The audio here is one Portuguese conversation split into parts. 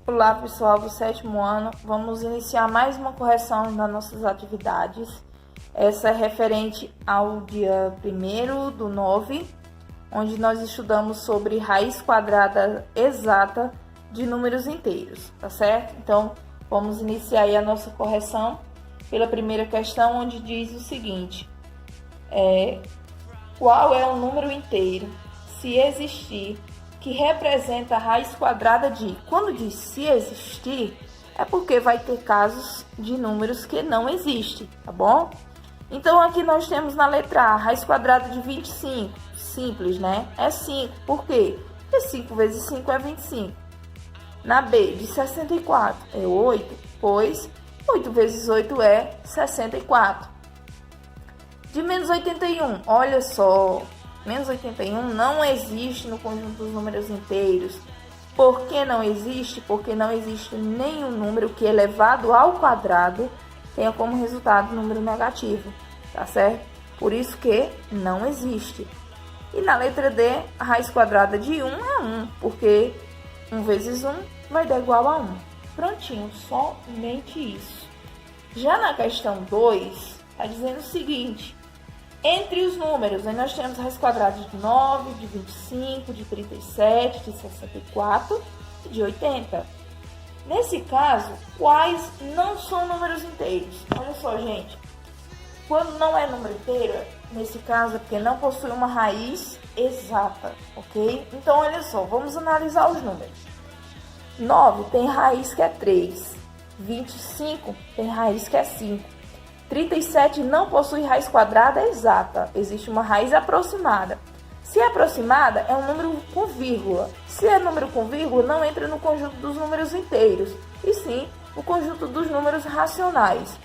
Olá pessoal do 7º ano, vamos iniciar mais uma correção das nossas atividades. Essa é referente ao dia 1º/9, onde nós estudamos sobre raiz quadrada exata de números inteiros, tá certo? Então, vamos iniciar aí a nossa correção pela primeira questão, onde diz o seguinte: qual é o número inteiro, se existir, que representa a raiz quadrada de... Quando diz se existir, é porque vai ter casos de números que não existem, tá bom? Então, aqui nós temos na letra A, raiz quadrada de 25. Simples, né? É 5. Por quê? Porque 5 vezes 5 é 25. Na B, de 64, é 8, pois 8 vezes 8 é 64. De menos 81, olha só... Menos 81 não existe no conjunto dos números inteiros. Por que não existe? Porque não existe nenhum número que elevado ao quadrado tenha como resultado número negativo, tá certo? Por isso que não existe. E na letra D, a raiz quadrada de 1 é 1, porque 1 vezes 1 vai dar igual a 1. Prontinho, somente isso. Já na questão 2, está dizendo o seguinte: entre os números, aí nós temos a raiz quadrada de 9, de 25, de 37, de 64 e de 80. Nesse caso, quais não são números inteiros? Olha só, gente. Quando não é número inteiro, nesse caso é porque não possui uma raiz exata, ok? Então, olha só, vamos analisar os números. 9 tem raiz que é 3. 25 tem raiz que é 5. 37 não possui raiz quadrada exata, existe uma raiz aproximada. Se é aproximada, é um número com vírgula. Se é número com vírgula, não entra no conjunto dos números inteiros, e sim no conjunto dos números racionais.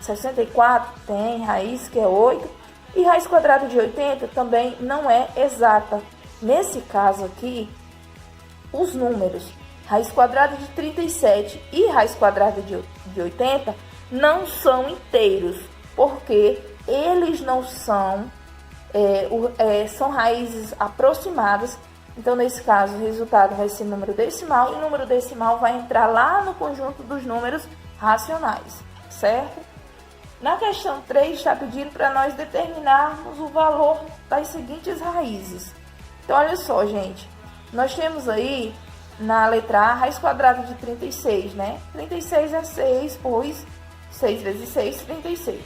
64 tem raiz que é 8, e raiz quadrada de 80 também não é exata. Nesse caso aqui, os números raiz quadrada de 37 e raiz quadrada de 80 não são inteiros, porque eles não são, são raízes aproximadas. Então, nesse caso, o resultado vai ser número decimal, e o número decimal vai entrar lá no conjunto dos números racionais, certo? Na questão 3, está pedindo para nós determinarmos o valor das seguintes raízes. Então, olha só, gente, nós temos aí, na letra A, raiz quadrada de 36, né? 36 é 6, pois 6 vezes 6, 36.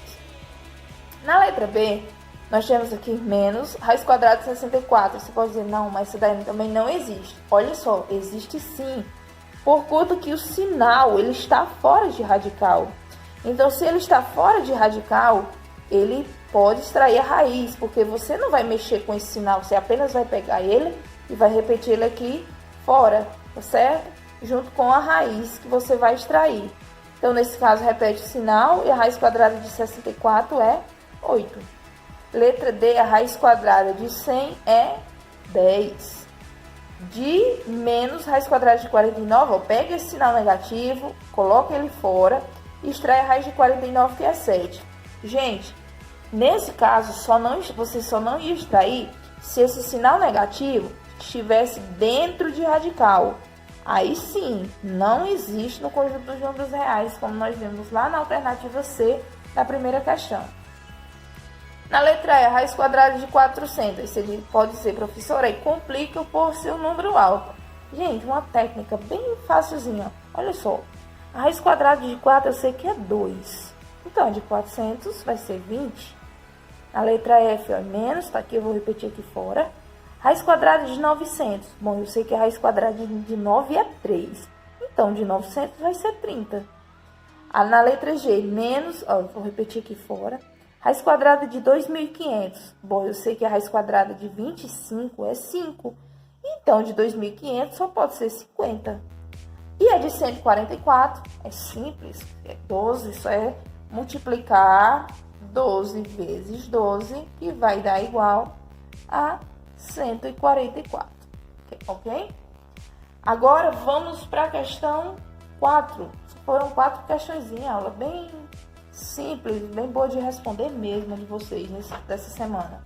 Na letra B, nós temos aqui menos raiz quadrada de 64. Você pode dizer, não, mas isso daí também não existe. Olha só, existe sim. Por conta que o sinal, ele está fora de radical. Então, se ele está fora de radical, ele pode extrair a raiz, porque você não vai mexer com esse sinal, você apenas vai pegar ele e vai repetir ele aqui fora, tá certo? Junto com a raiz que você vai extrair. Então, nesse caso, repete o sinal e a raiz quadrada de 64 é 8. Letra D, a raiz quadrada de 100 é 10. De menos raiz quadrada de 49, ó, pega esse sinal negativo, coloca ele fora e extrai a raiz de 49, que é 7. Gente, nesse caso, você só não ia extrair se esse sinal negativo estivesse dentro de radical. Aí sim, não existe no conjunto dos números reais, como nós vimos lá na alternativa C, na primeira questão. Na letra E, a raiz quadrada de 400. Você pode ser, professora, e complica por ser um número alto. Gente, uma técnica bem facilzinha. Olha só, a raiz quadrada de 4 eu sei que é 2. Então, de 400 vai ser 20. A letra F, ó, menos, tá aqui, eu vou repetir aqui fora. Raiz quadrada de 900. Bom, eu sei que a raiz quadrada de 9 é 3. Então, de 900 vai ser 30. Na letra G, menos, ó, vou repetir aqui fora. Raiz quadrada de 2.500. Bom, eu sei que a raiz quadrada de 25 é 5. Então, de 2.500 só pode ser 50. E a de 144 é simples. É 12, isso é multiplicar 12 vezes 12, que vai dar igual a 144, ok? Agora vamos para a questão 4. Foram 4 questõezinhas, aula bem simples, bem boa de responder mesmo de vocês dessa semana.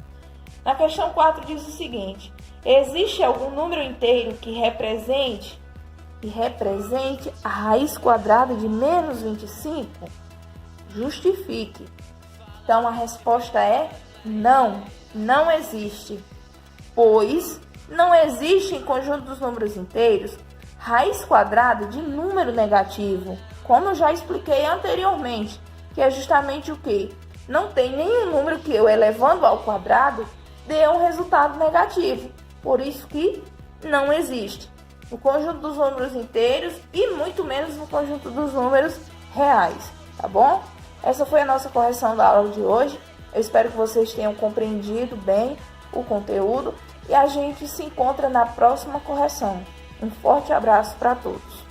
Na questão 4 diz o seguinte: existe algum número inteiro que represente que represente a raiz quadrada de menos 25? Justifique. Então, a resposta é não, não existe. Pois não existe em conjunto dos números inteiros raiz quadrada de número negativo, como eu já expliquei anteriormente, que é justamente o quê? Não tem nenhum número que eu elevando ao quadrado dê um resultado negativo. Por isso que não existe no conjunto dos números inteiros e muito menos no conjunto dos números reais, tá bom? Essa foi a nossa correção da aula de hoje. Eu espero que vocês tenham compreendido bem o conteúdo e a gente se encontra na próxima correção. Um forte abraço para todos.